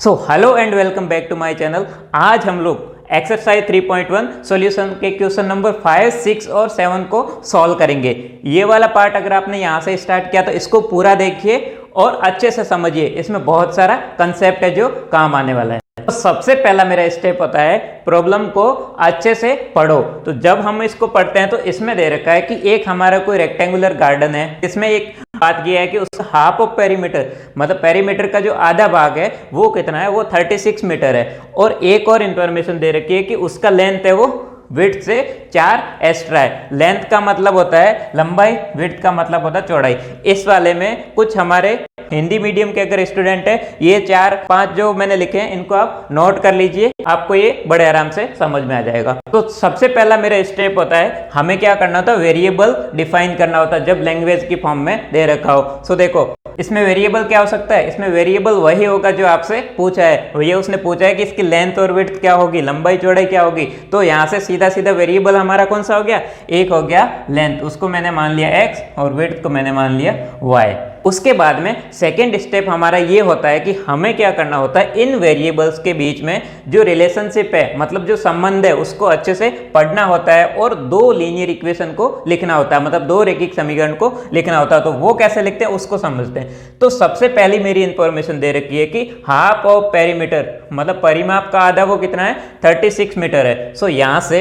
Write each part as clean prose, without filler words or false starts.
So hello and welcome back to my channel. आज हम लोग एक्सरसाइज 3.1 सॉल्यूशन के क्वेश्चन नंबर 5, 6 और 7 को सॉल्व करेंगे। ये वाला पार्ट अगर आपने यहाँ से स्टार्ट किया तो इसको पूरा देखिए और अच्छे से समझिए। इसमें बहुत सारा कंसेप्ट है जो काम आने वाला है। तो सबसे पहला मेरा स्टेप होता है प्रॉब्लम को अच्छे से पढ़ो। तो जब हम इसको पढ़ते हैं तो इसमें दे रखा है कि एक हमारा कोई रेक्टेंगुलर गार्डन है। इसमें एक बात यह है कि उसका हाफ ऑफ पेरीमीटर मतलब पेरीमीटर का जो आधा भाग है वो कितना है, वो 36 मीटर है। और एक और इंफॉर्मेशन दे रखी है कि उसका लेंथ है वो विड्थ से 4 एक्स्ट्रा है। लेंथ का मतलब होता है लंबाई, विड्थ का मतलब होता है चौड़ाई। इस वाले में कुछ हमारे हिंदी मीडियम के अगर स्टूडेंट है, ये 4-5 जो मैंने लिखे हैं इनको आप नोट कर लीजिए, आपको ये बड़े आराम से समझ में आ जाएगा। तो सबसे पहला मेरा स्टेप होता है हमें क्या करना होता है, वेरिएबल डिफाइन करना होता है जब लैंग्वेज की फॉर्म में दे रखा हो। सो देखो इसमें वेरिएबल क्या हो सकता है, इसमें वेरिएबल वही होगा जो आपसे पूछा है। ये उसने पूछा है कि इसकी लेंथ और विड्थ क्या होगी, लंबाई चौड़ाई क्या होगी। तो यहाँ से सीधा सीधा वेरिएबल हमारा कौन सा हो गया, एक हो गया लेंथ, उसको मैंने मान लिया x और विड्थ को मैंने मान लिया y। उसके बाद में सेकेंड स्टेप हमारा ये होता है कि हमें क्या करना होता है, इन वेरिएबल्स के बीच में जो रिलेशनशिप है मतलब जो संबंध है उसको अच्छे से पढ़ना होता है और दो लीनियर इक्वेशन को लिखना होता है, मतलब दो रैखिक समीकरण को लिखना होता है। तो वो कैसे लिखते हैं उसको समझते हैं। तो सबसे पहली मेरी इंफॉर्मेशन दे रखी है कि हाफ ऑफ पेरीमीटर मतलब परिमाप का आधा वो कितना है, 36 मीटर है। सो यहां से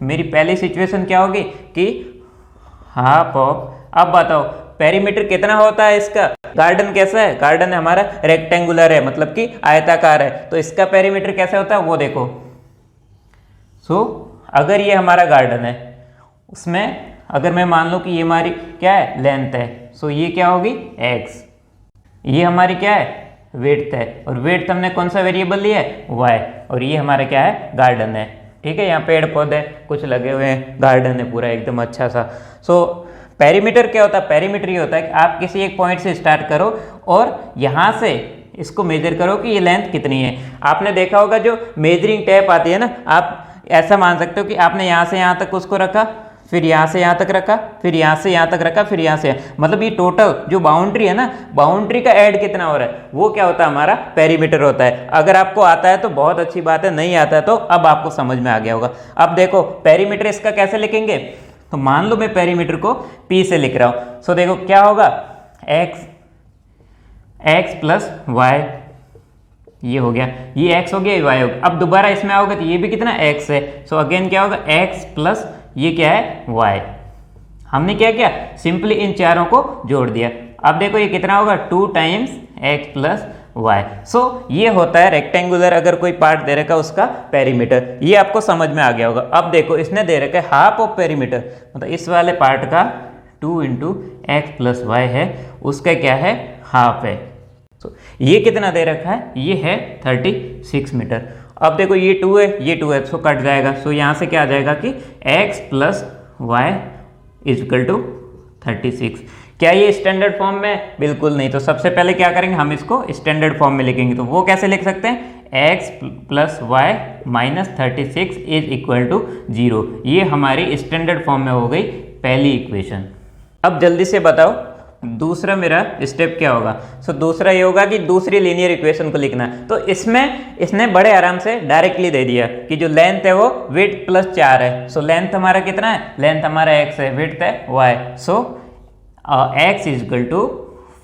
मेरी पहली सिचुएशन क्या होगी कि हाफ ऑफ, अब बताओ पेरीमीटर कितना होता है इसका, गार्डन कैसा है, गार्डन हमारा रेक्टेंगुलर है मतलब कि आयताकार है। तो इसका पेरीमीटर कैसे होता है वो देखो। सो अगर ये हमारा गार्डन है उसमें अगर मैं मान लूं कि ये हमारी क्या है, लेंथ है। सो ये क्या होगी x, ये हमारी क्या है, विड्थ है। और विड्थ हमने कौन सा वेरिएबल लिया है, y। और ये हमारा क्या है, गार्डन है। ठीक है, यहाँ पेड़ पौधे कुछ लगे हुए हैं, गार्डन है पूरा एकदम अच्छा सा। सो पेरीमीटर क्या होता है, पेरीमीटर ये होता है कि आप किसी एक पॉइंट से स्टार्ट करो और यहाँ से इसको मेजर करो कि ये लेंथ कितनी है। आपने देखा होगा जो मेजरिंग टेप आती है ना, आप ऐसा मान सकते हो कि आपने यहाँ से यहाँ तक उसको रखा, फिर यहाँ से यहाँ तक रखा, फिर यहाँ से यहाँ तक रखा, फिर यहाँ से मतलब ये टोटल जो बाउंड्री है ना, बाउंड्री का ऐड कितना हो रहा है वो क्या होता है, हमारा पेरीमीटर होता है। अगर आपको आता है तो बहुत अच्छी बात है, नहीं आता है तो अब आपको समझ में आ गया होगा। अब देखो पेरीमीटर इसका कैसे लिखेंगे, तो मान लो मैं पेरीमीटर को P से लिख रहा हूं। सो देखो क्या होगा, x प्लस y, ये हो गया, ये x हो गया, ये y हो गया। अब दोबारा इसमें आओगे तो ये भी कितना x है। सो अगेन क्या होगा, x प्लस ये क्या है, y। हमने क्या किया, सिंपली इन चारों को जोड़ दिया। अब देखो ये कितना होगा, 2 टाइम्स x प्लस y। सो ये होता है रेक्टेंगुलर अगर कोई पार्ट दे रखा है उसका पेरीमीटर। ये आपको समझ में आ गया होगा। अब देखो इसने दे रखा है हाफ ऑफ पेरीमीटर, मतलब इस वाले पार्ट का 2 इंटू एक्स प्लस वाई है, उसका क्या है, हाफ है। तो ये कितना दे रखा है, ये है 36 मीटर। अब देखो ये 2 है, ये 2 है, सो कट जाएगा। सो यहाँ से क्या आ जाएगा कि x plus y is equal to 36। क्या ये स्टैंडर्ड फॉर्म में, बिल्कुल नहीं। तो सबसे पहले क्या करेंगे, हम इसको स्टैंडर्ड फॉर्म में लिखेंगे। तो वो कैसे लिख सकते हैं, x plus y minus 36 is equal to 0। ये हमारी स्टैंडर्ड फॉर्म में हो गई पहली इक्वेशन। अब जल्दी से बताओ दूसरा मेरा स्टेप क्या होगा। सो दूसरा ये होगा कि दूसरी लीनियर इक्वेशन को लिखना है। तो इसमें इसने बड़े आराम से डायरेक्टली दे दिया कि जो लेंथ है वो विड्थ प्लस 4 है। सो लेंथ हमारा कितना है, लेंथ हमारा x है, विड्थ है y। So x is equal to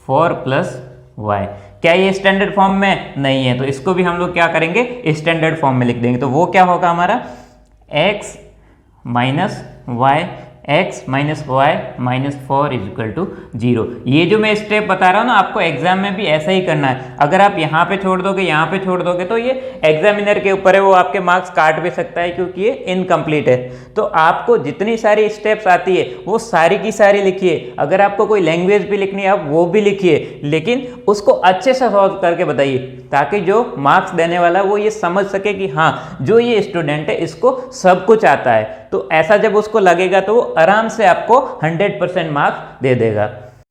4 plus y। क्या ये स्टैंडर्ड फॉर्म में नहीं है, तो इसको भी हम लोग क्या करेंगे, स्टैंडर्ड फॉर्म में लिख देंगे। तो वो क्या होगा हमारा, x minus y, x minus y minus 4 is equal to 0। ये जो मैं स्टेप बता रहा हूँ ना, आपको एग्जाम में भी ऐसा ही करना है। अगर आप यहाँ पे छोड़ दोगे, यहाँ पे छोड़ दोगे तो ये एग्जामिनर के ऊपर है, वो आपके मार्क्स काट भी सकता है क्योंकि ये इनकम्प्लीट है। तो आपको जितनी सारी स्टेप्स आती है वो सारी की सारी लिखिए। अगर आपको कोई लैंग्वेज भी लिखनी है आप वो भी लिखिए, लेकिन उसको अच्छे से सॉल्व करके बताइए ताकि जो मार्क्स देने वाला है वो ये समझ सके कि हाँ जो ये स्टूडेंट है इसको सब कुछ आता है। तो ऐसा जब उसको लगेगा तो वो आराम से आपको 100% मार्क्स दे देगा।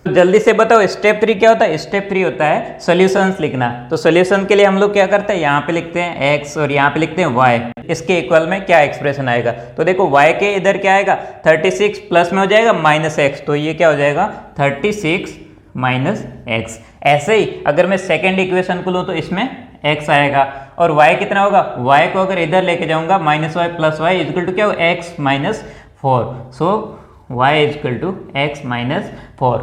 तो जल्दी से बताओ स्टेप 3 क्या होता है। स्टेप 3 होता है सॉल्यूशंस लिखना। तो सॉल्यूशन के लिए हम लोग क्या करते हैं, यहाँ पे लिखते हैं x और यहाँ पे लिखते हैं y। इसके इक्वल में क्या एक्सप्रेशन आएगा, तो देखो y के इधर क्या आएगा, 36 प्लस में हो जाएगा माइनस x। तो ये क्या हो जाएगा, 36 माइनस x। ऐसे ही अगर मैं सेकेंड इक्वेशन को लूँ तो इसमें x आएगा, और y कितना होगा, y को अगर इधर लेके जाऊंगा -y plus y is equal to क्या होगा, x minus 4। So y is equal to x minus 4।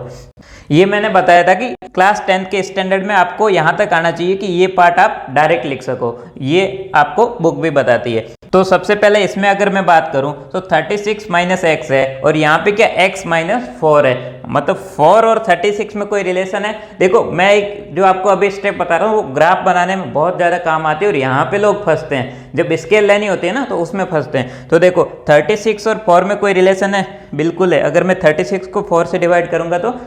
ये मैंने बताया था कि क्लास 10 के स्टैंडर्ड में आपको यहाँ तक आना चाहिए कि ये पार्ट आप डायरेक्ट लिख सको, ये आपको बुक भी बताती है। तो सबसे पहले इसमें अगर मैं बात करूं तो 36 माइनस एक्स है, और यहाँ पे क्या x माइनस 4 है, मतलब 4 और 36 में कोई रिलेशन है। देखो मैं एक जो आपको अभी स्टेप बता रहा हूँ वो ग्राफ बनाने में बहुत ज़्यादा काम आती है, और यहाँ पे लोग फंसते हैं, जब स्केल लेनी होती है ना तो उसमें फंसते हैं। तो देखो 36 और 4 में कोई रिलेशन है, बिल्कुल है। अगर मैं 36 को 4 से डिवाइड करूंगा तो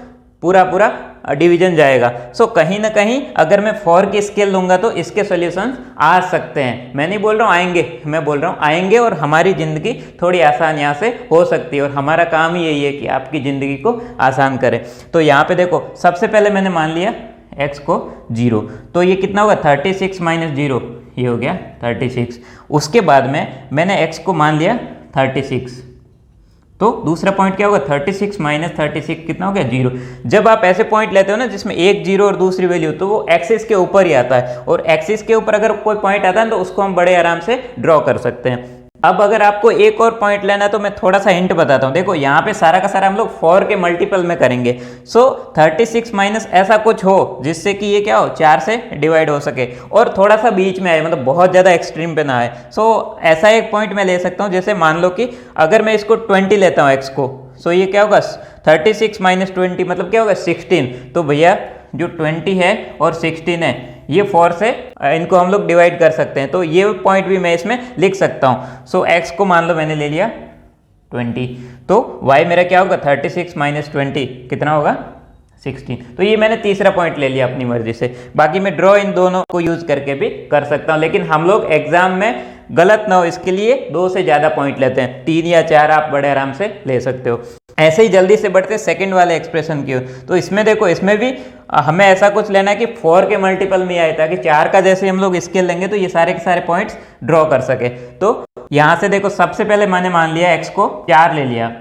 पूरा पूरा डिवीजन जाएगा। सो कहीं ना कहीं अगर मैं 4 की स्केल लूंगा तो इसके सॉल्यूशंस आ सकते हैं। मैं नहीं बोल रहा हूँ आएंगे, मैं बोल रहा हूँ आएंगे, और हमारी ज़िंदगी थोड़ी आसान यहाँ से हो सकती है, और हमारा काम ही यही है कि आपकी ज़िंदगी को आसान करें। तो यहाँ पे देखो सबसे पहले मैंने मान लिया x को 0, तो ये कितना होगा 36 माइनस 0, ये हो गया 36। उसके बाद में मैंने x को मान लिया 36, तो दूसरा पॉइंट क्या होगा 36 माइनस 36 कितना हो गया 0। जब आप ऐसे पॉइंट लेते हो ना जिसमें एक 0 और दूसरी वैल्यू, तो वो एक्सिस के ऊपर ही आता है, और एक्सिस के ऊपर अगर कोई पॉइंट आता है तो उसको हम बड़े आराम से ड्रॉ कर सकते हैं। अब अगर आपको एक और पॉइंट लेना है तो मैं थोड़ा सा हिंट बताता हूँ। देखो यहाँ पे सारा का सारा हम लोग 4 के मल्टीपल में करेंगे। सो 36 माइनस ऐसा कुछ हो जिससे कि ये क्या हो 4 से डिवाइड हो सके, और थोड़ा सा बीच में आए, मतलब बहुत ज़्यादा एक्सट्रीम पे ना आए। सो ऐसा एक पॉइंट मैं ले सकता हूँ, जैसे मान लो कि अगर मैं इसको 20 लेता हूँ x को, सो ये क्या होगा 36 माइनस 20 मतलब क्या होगा 16। तो भैया जो 20 है और 16 है ये 4 से इनको हम लोग डिवाइड कर सकते हैं, तो ये पॉइंट भी मैं इसमें लिख सकता हूँ। सो x को मान लो मैंने ले लिया 20, तो y मेरा क्या होगा 36 माइनस 20 कितना होगा 16। तो ये मैंने तीसरा पॉइंट ले लिया अपनी मर्जी से। बाकी मैं ड्रॉ इन दोनों को यूज करके भी कर सकता हूँ, लेकिन हम लोग एग्जाम में गलत ना हो इसके लिए 2 से ज़्यादा पॉइंट लेते हैं, 3 या 4 आप बड़े आराम से ले सकते हो। ऐसे ही जल्दी से बढ़ते सेकंड वाले एक्सप्रेशन की। तो इसमें देखो इसमें भी हमें ऐसा कुछ लेना है कि 4 के मल्टीपल में आए, ताकि 4 का जैसे हम लोग स्केल लेंगे तो ये सारे के सारे पॉइंट्स ड्रॉ कर सके। तो यहाँ से देखो सबसे पहले मैंने मान लिया x को 4 ले लिया।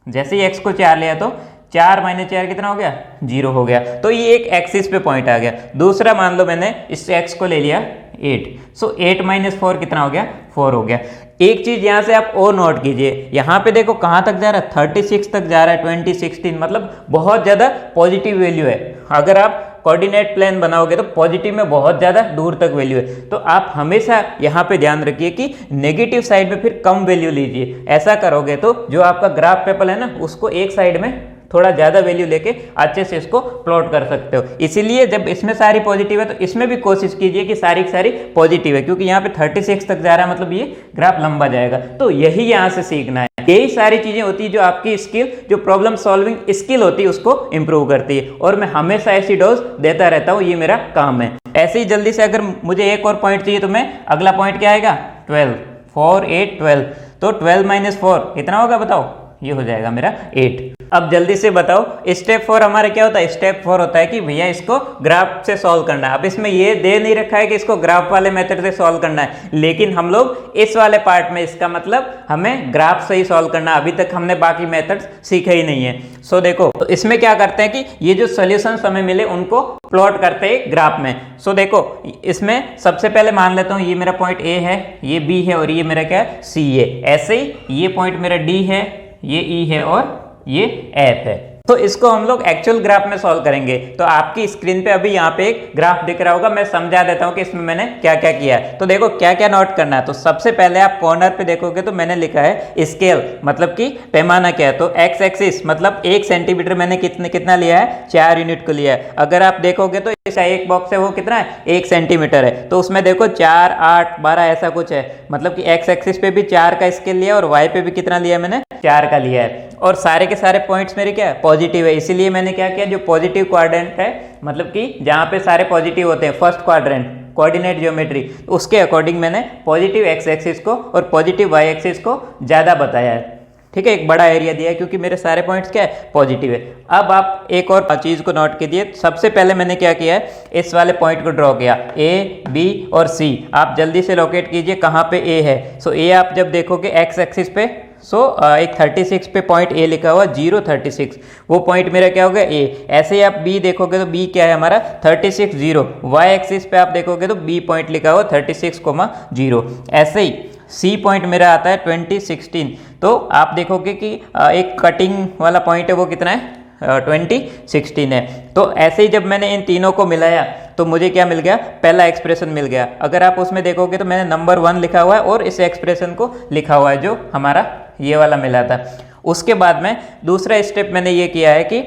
जैसे ही x को 4 लिया तो 4 माइनस 4 कितना हो गया 0 हो गया, तो ये एक एक्सिस पे पॉइंट आ गया। दूसरा मान लो मैंने इस x को ले लिया 8, सो 8 माइनस 4 कितना हो गया 4 हो गया। एक चीज यहाँ से आप और नोट कीजिए, यहाँ पे देखो कहाँ तक जा रहा है 36 तक जा रहा है, 20 16 मतलब बहुत ज़्यादा पॉजिटिव वैल्यू है। अगर आप कोऑर्डिनेट प्लेन बनाओगे तो पॉजिटिव में बहुत ज़्यादा दूर तक वैल्यू है, तो आप हमेशा यहाँ पे ध्यान रखिए कि नेगेटिव साइड में फिर कम वैल्यू लीजिए। ऐसा करोगे तो जो आपका ग्राफ पेपर है ना उसको एक साइड में थोड़ा ज़्यादा वैल्यू लेके अच्छे से इसको प्लॉट कर सकते हो। इसीलिए जब इसमें सारी पॉजिटिव है तो इसमें भी कोशिश कीजिए कि सारी की सारी पॉजिटिव है, क्योंकि यहाँ पे 36 तक जा रहा है मतलब ये ग्राफ लंबा जाएगा। तो यही यहाँ से सीखना है, यही सारी चीजें होती है जो आपकी स्किल, जो प्रॉब्लम सॉल्विंग स्किल होती है उसको इंप्रूव करती है, और मैं हमेशा ऐसी डोज देता रहता हूँ, ये मेरा काम है। ऐसे ही जल्दी से अगर मुझे एक और पॉइंट चाहिए तो मैं अगला पॉइंट क्या आएगा 12, 4 8 12, तो 12 माइनस 4 कितना होगा बताओ, ये हो जाएगा मेरा 8। अब जल्दी से बताओ स्टेप 4 हमारा क्या होता है। स्टेप 4 होता है कि भैया इसको ग्राफ से सॉल्व करना है। अब इसमें ये दे नहीं रखा है कि इसको ग्राफ वाले मेथड से सॉल्व करना है, लेकिन हम लोग इस वाले पार्ट में इसका मतलब हमें ग्राफ से ही सॉल्व करना है। अभी तक हमने बाकी मेथड्स सीखे ही नहीं है। सो देखो तो इसमें क्या करते हैं कि ये जो सॉल्यूशंस हमें मिले उनको प्लॉट करते हैं ग्राफ में। सो देखो इसमें सबसे पहले मान लेता हूँ ये मेरा पॉइंट ए है, ये बी है और ये मेरा क्या है सी है। ऐसे ही ये पॉइंट मेरा डी है, ये ई है और ये एफ है। तो इसको हम लोग एक्चुअल ग्राफ में सॉल्व करेंगे। तो आपकी स्क्रीन पे अभी यहाँ पे एक ग्राफ दिख रहा होगा, मैं समझा देता हूँ कि इसमें मैंने क्या क्या किया है। तो देखो क्या क्या नोट करना है। तो सबसे पहले आप कॉर्नर पे देखोगे तो मैंने लिखा है स्केल, मतलब कि पैमाना क्या है। तो एक्स एक्सिस मतलब 1 सेंटीमीटर मैंने कितना लिया है 4 यूनिट को लिया है। अगर आप देखोगे तो एक बॉक्स है वो कितना है 1 सेंटीमीटर है, तो उसमें देखो 4 8 12 ऐसा कुछ है, मतलब कि एक्स एक्सिस पे भी 4 का स्केल लिया और वाई पे भी कितना लिया मैंने 4 का लिया है। और सारे के सारे पॉइंट्स मेरे क्या है पॉजिटिव है, इसीलिए मैंने क्या किया जो पॉजिटिव क्वाड्रेंट है, मतलब कि जहाँ पे सारे पॉजिटिव होते हैं फर्स्ट क्वाड्रेंट कोऑर्डिनेट ज्योमेट्री, उसके अकॉर्डिंग मैंने पॉजिटिव एक्स एक्सिस को और पॉजिटिव वाई एक्सिस को ज़्यादा बताया है। ठीक है, एक बड़ा एरिया दिया है क्योंकि मेरे सारे पॉइंट्स क्या है पॉजिटिव है। अब आप एक और चीज़ को नोट कीजिए। सबसे पहले मैंने क्या किया है इस वाले पॉइंट को ड्रॉ किया, ए बी और सी। आप जल्दी से लोकेट कीजिए कहाँ पे ए है। सो ए आप जब देखोगे एक्स एक्सिस पे एक 36 पे पॉइंट ए लिखा हुआ 036, वो पॉइंट मेरा क्या होगा ए। ऐसे ही आप बी देखोगे तो बी क्या है हमारा 36 0, वाई एक्सिस पे आप देखोगे तो बी पॉइंट लिखा हुआ 36,0। ऐसे ही सी पॉइंट मेरा आता है 2016, तो आप देखोगे कि एक कटिंग वाला पॉइंट है वो कितना है 2016 है। तो ऐसे ही जब मैंने इन तीनों को मिलाया तो मुझे क्या मिल गया, पहला एक्सप्रेशन मिल गया। अगर आप उसमें देखोगे तो मैंने नंबर 1 लिखा हुआ है और इस एक्सप्रेशन को लिखा हुआ है जो हमारा ये वाला मिला था। उसके बाद में दूसरा स्टेप मैंने ये किया है कि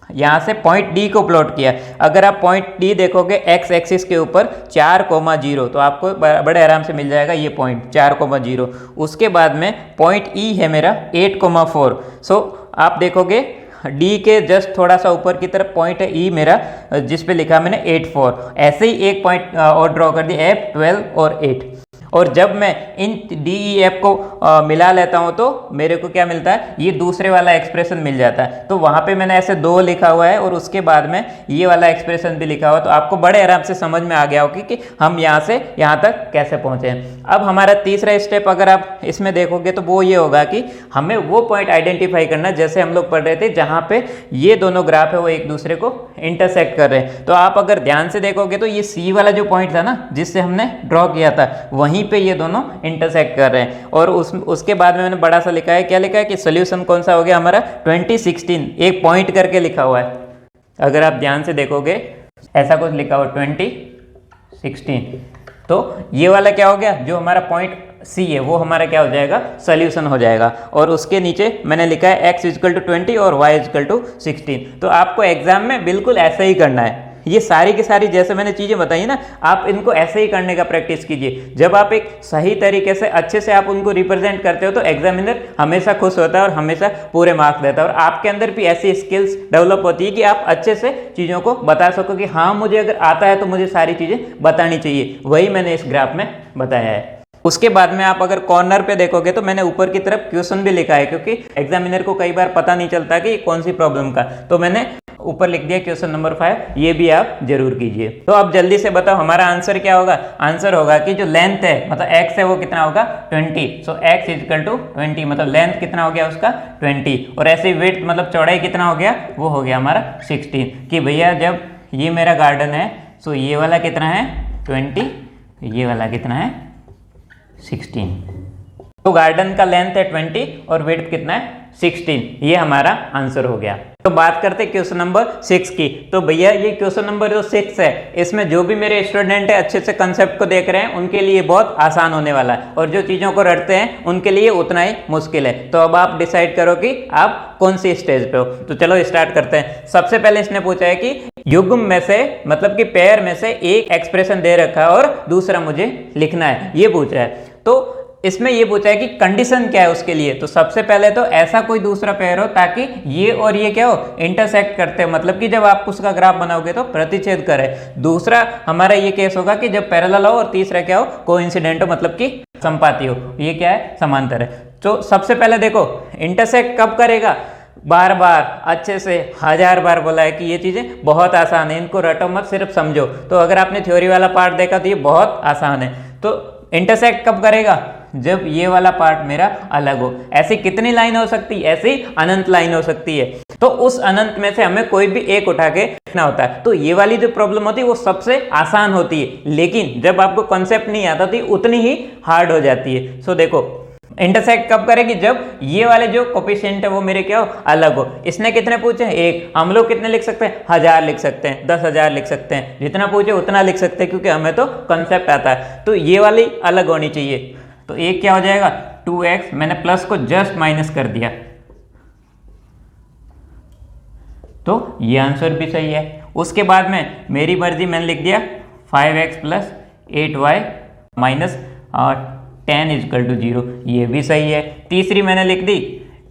यहाँ से पॉइंट डी को प्लॉट किया। अगर आप पॉइंट डी देखोगे एक्स एक्सिस के ऊपर 4,0 तो आपको बड़े आराम से मिल जाएगा ये पॉइंट 4,0। उसके बाद में पॉइंट ई है मेरा 8,4। सो आप देखोगे डी के जस्ट थोड़ा सा ऊपर की तरफ पॉइंट है ई मेरा, जिस पे लिखा मैंने 8,4। ऐसे ही एक पॉइंट और ड्रॉ कर दिया F 12 और 8। और जब मैं इन डी ई एफ को मिला लेता हूं तो मेरे को क्या मिलता है, ये दूसरे वाला एक्सप्रेशन मिल जाता है। तो वहां पे मैंने ऐसे 2 लिखा हुआ है और उसके बाद में ये वाला एक्सप्रेशन भी लिखा हुआ है। तो आपको बड़े आराम से समझ में आ गया होगा कि हम यहाँ से यहाँ तक कैसे पहुंचे हैं। अब हमारा तीसरा स्टेप अगर आप इसमें देखोगे तो वो ये होगा कि हमें वो पॉइंट आइडेंटिफाई करना, जैसे हम लोग पढ़ रहे थे जहाँ पे ये दोनों ग्राफ है वो एक दूसरे को इंटरसेक्ट कर रहे हैं। तो आप अगर ध्यान से देखोगे तो ये सी वाला जो पॉइंट था ना जिससे हमने ड्रॉ किया था, वहीं पे ये दोनों इंटरसेक्ट कर रहे हैं। और उसके बाद में मैंने बड़ा सा लिखा है, क्या लिखा है कि सोल्यूशन कौन सा हो गया हमारा 2016, एक पॉइंट करके लिखा हुआ है। अगर आप ध्यान से देखोगे ऐसा कुछ लिखा हुआ 2016, तो ये वाला क्या हो गया, जो हमारा पॉइंट सी है वो हमारा क्या हो जाएगा, सोल्यूशन हो जाएगा। और उसके नीचे मैंने लिखा है x = 20 और y = 16। तो आपको एग्जाम में बिल्कुल ऐसा ही करना है। ये सारी की सारी जैसे मैंने चीज़ें बताई ना, आप इनको ऐसे ही करने का प्रैक्टिस कीजिए। जब आप एक सही तरीके से अच्छे से आप उनको रिप्रेजेंट करते हो तो एग्जामिनर हमेशा खुश होता है और हमेशा पूरे मार्क्स देता है। और आपके अंदर भी ऐसी स्किल्स डेवलप होती है कि आप अच्छे से चीज़ों को बता सको कि हाँ मुझे अगर आता है तो मुझे सारी चीज़ें बतानी चाहिए। वही मैंने इस ग्राफ में बताया है। उसके बाद में आप अगर कॉर्नर पे देखोगे तो मैंने ऊपर की तरफ क्वेश्चन भी लिखा है, क्योंकि एग्जामिनर को कई बार पता नहीं चलता कि कौन सी प्रॉब्लम का, तो मैंने ऊपर लिख दिया क्वेश्चन नंबर 5, ये भी आप जरूर कीजिए। तो अब जल्दी से बताओ हमारा आंसर क्या होगा। आंसर होगा कि जो लेंथ है मतलब x है वो कितना होगा 20। सो x = 20, मतलब लेंथ कितना हो गया उसका 20। और ऐसे विड्थ मतलब चौड़ाई कितना हो गया, वो हो गया हमारा 16। कि भैया जब ये मेरा गार्डन है सो ये वाला कितना है 20, ये वाला कितना है 16। तो गार्डन का लेंथ है 20 और विड्थ कितना है 16। ये हमारा आंसर हो गया। तो बात करते हैं क्वेश्चन नंबर 6 की। तो भैया ये क्वेश्चन नंबर जो 6 है, इसमें जो भी मेरे स्टूडेंट है अच्छे से कंसेप्ट को देख रहे हैं उनके लिए बहुत आसान होने वाला है, और जो चीज़ों को रटते हैं उनके लिए उतना ही मुश्किल है। तो अब आप डिसाइड करो कि आप कौन सी स्टेज पे हो। तो चलो स्टार्ट करते हैं। सबसे पहले इसने पूछा है कि युग्म में से मतलब कि पेयर में से एक एक्सप्रेशन दे रखा है और दूसरा मुझे लिखना है, ये पूछा है। तो इसमें ये पूछा है कि कंडीशन क्या है उसके लिए। तो सबसे पहले तो ऐसा कोई दूसरा पेयर हो ताकि ये और ये क्या हो, इंटरसेक्ट करते हो, मतलब कि जब आप उसका ग्राफ बनाओगे तो प्रतिच्छेद करे। दूसरा हमारा ये केस होगा कि जब पैरेलल हो, और तीसरा क्या हो, कोइंसिडेंट हो, मतलब कि संपाती हो। ये क्या है, समांतर है। तो सबसे पहले देखो इंटरसेक्ट कब करेगा, बार बार अच्छे से 1000 बार बोला है कि ये चीज़ें बहुत आसान है, इनको रटो मत, सिर्फ समझो। तो अगर आपने थ्योरी वाला पार्ट देखा तो ये बहुत आसान है। तो इंटरसेक्ट कब करेगा, जब ये वाला पार्ट मेरा अलग हो। ऐसी कितनी लाइन हो सकती है, ऐसी अनंत लाइन हो सकती है। तो उस अनंत में से हमें कोई भी एक उठा के लिखना होता है। तो ये वाली जो प्रॉब्लम होती है वो सबसे आसान होती है, लेकिन जब आपको कॉन्सेप्ट नहीं आता तो उतनी ही हार्ड हो जाती है। सो देखो इंटरसेक्ट कब करेगी, जब ये वाले जो कोफिशिएंट है वो मेरे क्या हो, अलग हो। इसने कितने पूछे, एक। हम लोग कितने लिख सकते हैं, 1000 लिख सकते हैं, 10,000 लिख सकते हैं, जितना पूछे उतना लिख सकते हैं, क्योंकि हमें तो कंसेप्ट आता है। तो ये वाली अलग होनी चाहिए। तो एक क्या हो जाएगा 2x, मैंने प्लस को जस्ट माइनस कर दिया, तो ये आंसर भी सही है। उसके बाद में मेरी मर्जी मैंने लिख दिया 5x + 8y - 10 = 0, ये भी सही है। तीसरी मैंने लिख दी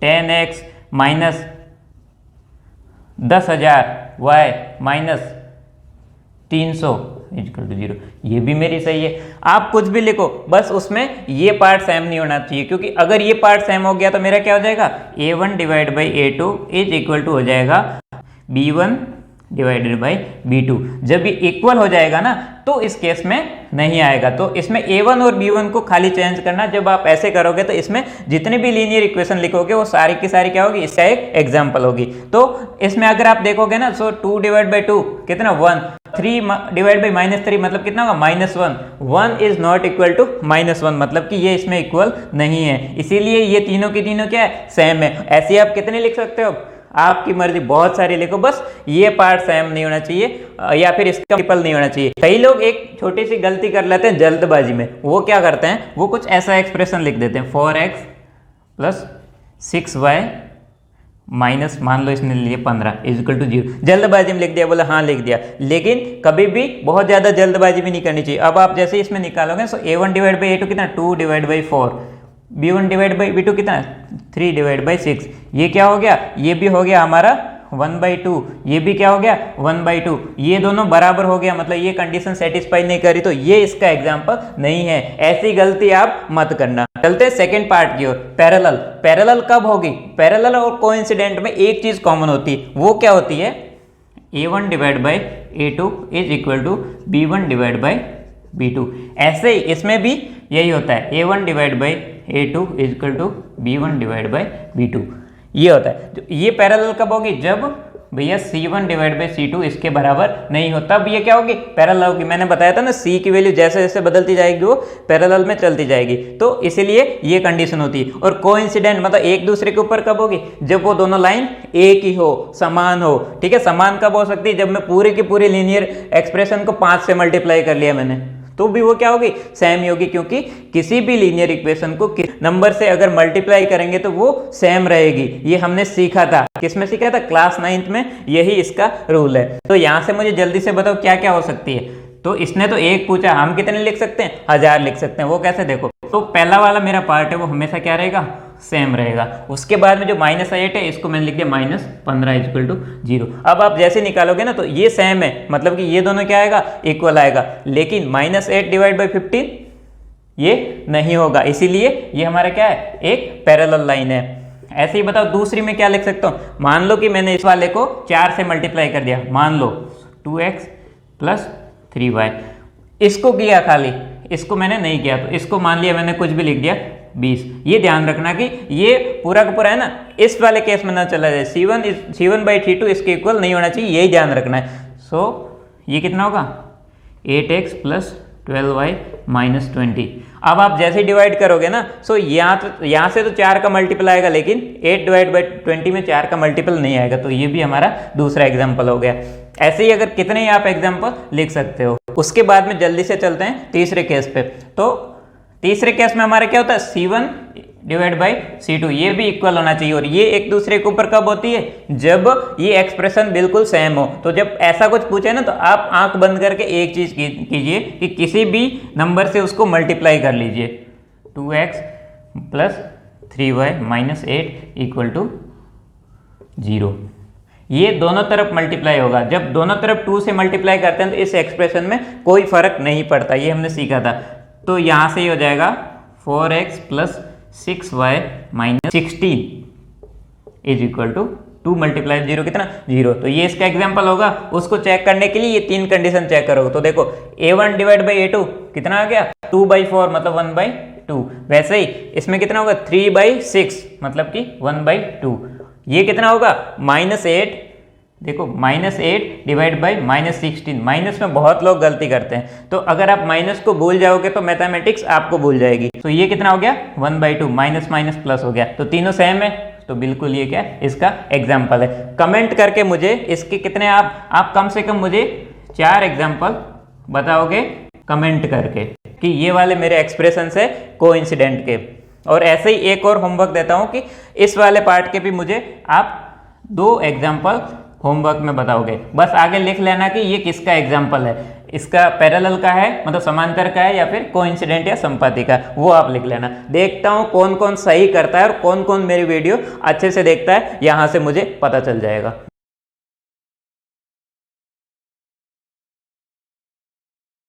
10x - 10,000 y - 300 = 0, ये भी मेरी सही है। आप कुछ भी लिखो, बस उसमें ये पार्ट सेम नहीं होना चाहिए, क्योंकि अगर ये पार्ट सेम हो गया तो मेरा क्या हो जाएगा, a1 / a2 = हो जाएगा b1 डिवाइडेड बाई B2। जब ये इक्वल हो जाएगा ना तो इस केस में नहीं आएगा। तो इसमें A1 और B1 को खाली चेंज करना। जब आप ऐसे करोगे तो इसमें जितने भी लीनियर इक्वेशन लिखोगे वो सारी की सारी क्या होगी, इसका एक एग्जाम्पल होगी। तो इसमें अगर आप देखोगे ना, सो 2 डिवाइड बाई 2 कितना 1, 3 डिवाइड बाई -3 मतलब कितना होगा -1। 1 इज नॉट इक्वल टू -1 मतलब कि ये इसमें इक्वल नहीं है, इसीलिए ये तीनों की तीनों क्या है, सेम है। ऐसे आप कितने लिख सकते हो, आपकी मर्जी, बहुत सारी लिखो, बस ये पार्ट सेम नहीं होना चाहिए या फिर इसका ट्रिपल नहीं होना चाहिए। कई लोग एक छोटी सी गलती कर लेते हैं जल्दबाजी में। वो क्या करते हैं, वो कुछ ऐसा एक्सप्रेशन लिख देते हैं 4x प्लस 6y माइनस, मान लो इसने लिए 15 इजिकल टू 0। जल्दबाजी में लिख दिया, बोला हाँ लिख दिया। लेकिन कभी भी बहुत ज़्यादा जल्दबाजी भी नहीं करनी चाहिए। अब आप जैसे इसमें निकालोगे सो A1 डिवाइड बाई A2 कितना 2 divide by 4, B1 divide by B2 कितना 3 डिवाइड बाई 6। ये क्या हो गया, ये भी हो गया हमारा 1/2, ये भी क्या हो गया 1/2। ये दोनों बराबर हो गया, मतलब ये कंडीशन सेटिस्फाई नहीं करी, तो ये इसका एग्जाम्पल नहीं है। ऐसी गलती आप मत करना। चलते हैं सेकंड पार्ट की ओर, पैरेलल। पैरेलल कब होगी, पैरेलल और कोइंसिडेंट में एक चीज कॉमन होती है, वो क्या होती है, A1 divide by A2 is equal to B1 divide by B2। ऐसे ही इसमें भी यही होता है, A1 divide by A2 is equal to B1 divide by B2। ये होता है। ये पैरेलल कब होगी, जब भैया C1 डिवाइड बाई C2 इसके बराबर नहीं हो, तब ये क्या होगी, पैरेलल होगी। मैंने बताया था ना, C की वैल्यू जैसे जैसे बदलती जाएगी वो पैरेलल में चलती जाएगी, तो इसीलिए ये कंडीशन होती है। और कोइंसिडेंट मतलब एक दूसरे के ऊपर कब होगी, जब वो दोनों लाइन एक ही हो, समान हो। ठीक है, समान कब हो सकती है, जब मैं पूरे की पूरी लीनियर एक्सप्रेशन को 5 से मल्टीप्लाई कर लिया मैंने, तो भी वो क्या होगी, सेम ही होगी। क्योंकि किसी भी लीनियर इक्वेशन को नंबर से अगर मल्टीप्लाई करेंगे तो वो सेम रहेगी। ये हमने सीखा था, किसमें सीखा था, क्लास 9th में, यही इसका रूल है। तो यहां से मुझे जल्दी से बताओ क्या क्या हो सकती है। तो इसने तो एक पूछा, हम कितने लिख सकते हैं, 1000 लिख सकते हैं। वो कैसे, देखो, तो पहला वाला मेरा पार्ट है वो हमेशा क्या रहेगा, सेम रहेगा। उसके बाद में जो -8 है इसको मैंने लिख दिया -15 इक्वल टू 0। अब आप जैसे निकालोगे ना तो ये सेम है, मतलब कि ये दोनों क्या आएगा, इक्वल आएगा। लेकिन -8 डिवाइड बाई 15 ये नहीं होगा, इसीलिए ये हमारा क्या है, एक पैरेलल लाइन है। ऐसे ही बताओ दूसरी में क्या लिख सकता हूँ। मान लो कि मैंने इस वाले को 4 से मल्टीप्लाई कर दिया, मान लो 2x प्लस 3y। इसको किया खाली, इसको मैंने नहीं किया, तो इसको मान लिया मैंने कुछ भी लिख दिया 20। ये ध्यान रखना कि ये पूरा का पूरा है ना, इस वाले केस में ना चला जाए, C1 बाई C2 इसके इक्वल नहीं होना चाहिए, यही ध्यान रखना है। सो ये कितना होगा, 8x प्लस 12y माइनस 20। अब आप जैसे डिवाइड करोगे ना, सो यहाँ से तो 4 का मल्टीपल आएगा, लेकिन 8 डिवाइड बाई 20 में 4 का मल्टीपल नहीं आएगा। तो ये भी हमारा दूसरा एग्जाम्पल हो गया। ऐसे ही अगर कितने ही आप एग्जाम्पल लिख सकते हो। उसके बाद में जल्दी से चलते हैं तीसरे केस पे। तो तीसरे केस में हमारा क्या होता है, C1 डिवाइड बाई C2, ये भी इक्वल होना चाहिए। और ये एक दूसरे के ऊपर कब होती है, जब ये एक्सप्रेशन बिल्कुल सेम हो। तो जब ऐसा कुछ पूछे ना, तो आप आंख बंद करके एक चीज कीजिए कि किसी भी नंबर से उसको मल्टीप्लाई कर लीजिए। 2x plus 3y minus 8 equal to 0। ये दोनों तरफ मल्टीप्लाई होगा। जब दोनों तरफ 2 से मल्टीप्लाई करते हैं तो इस एक्सप्रेशन में कोई फर्क नहीं पड़ता, ये हमने सीखा था। तो यहां से ही हो जाएगा 4x plus 6y minus 16 is equal to 2 multiply 0 कितना 0। तो ये इसका एग्जाम्पल होगा। उसको चेक करने के लिए ये 3 कंडीशन चेक करोगे। तो देखो A1 डिवाइड बाई A2 कितना आ गया, 2/4 मतलब 1/2। वैसे ही इसमें कितना होगा, 3/6 मतलब कि 1/2। ये कितना होगा, -8, देखो -8 डिवाइड बाई -16। माइनस में बहुत लोग गलती करते हैं, तो अगर आप माइनस को भूल जाओगे तो मैथमेटिक्स आपको भूल जाएगी। तो ये कितना हो गया, 1/2, माइनस माइनस प्लस हो गया। तो तीनों सेम है, तो बिल्कुल ये क्या है, इसका एग्जाम्पल है। कमेंट करके मुझे इसके कितने आप कम से कम मुझे 4 एग्जाम्पल बताओगे कमेंट करके कि ये वाले मेरे एक्सप्रेशन है कोइंसिडेंट के। और ऐसे ही एक और होमवर्क देता हूं कि इस वाले पार्ट के भी मुझे आप 2 एग्जाम्पल होमवर्क में बताओगे। बस आगे लिख लेना कि ये किसका एग्जाम्पल है, इसका पैरेलल का है मतलब समांतर का है, या फिर कोइंसिडेंट या संपाती का, वो आप लिख लेना। देखता हूं कौन कौन सही करता है और कौन कौन मेरी वीडियो अच्छे से देखता है, यहां से मुझे पता चल जाएगा।